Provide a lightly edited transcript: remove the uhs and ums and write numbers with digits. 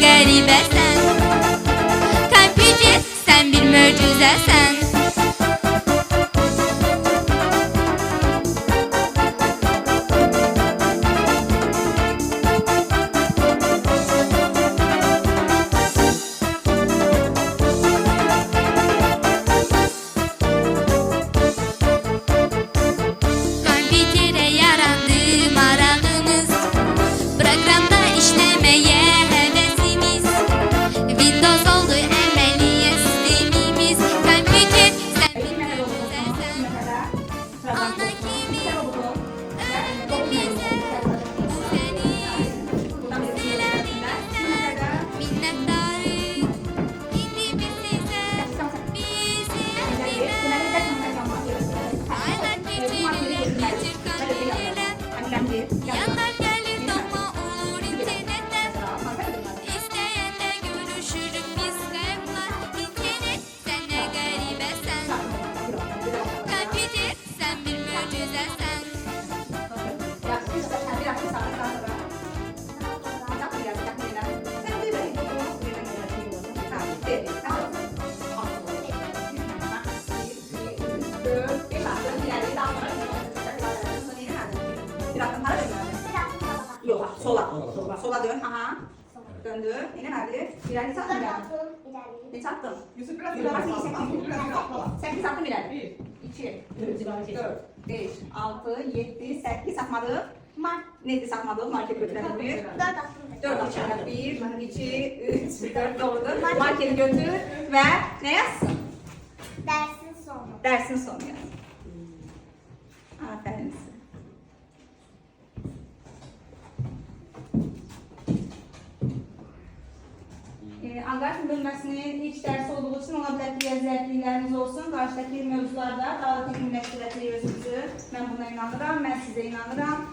qəribəsən. Kompüter, sən bir möcüzəsən. Kompüterə yarandı marağımız, proqramda işləməyə həvəsimiz. Windows oldu əməliyyat sistemimiz. Kompüter, sən bir möcüzəsən. Ana kimi öldü bizə, səni sevərimizdən minnətdarıq. İndi biz sizə, bizi aylar keçirir, keçir kompüterlə. Yanlar gəlir, doğma olur internetdən. İstəyəndə görüşürük biz Skype'la. İnternet, sən nə qəribəsən. Kompüter, sən bir möcüzəsən. Yok, sola. Sola dön. Aha. Döndür. Yine nerede? İleride sattın ileride. Ne sattın? Yusuf biraz Biraz ileride. iyi, 8 sattım ileride. 2, 4, 5, 6, 7, 8 satmadık. Neydi satmadık? Market götürelim bir. 4 açalım. 1, 2, 3, 4 doğrudur. Marketi götür ve ne yazsın? Dersin sonu yaz. Aferin size. Algoritm bölməsinin ilk dərsi olduğu üçün ola bilər ki, zərflikləriniz olsun. Qarşıdakı mövzularda daha da təkmilləşdirəcək özünüzü. Mən buna inanıram, mən sizə inanıram.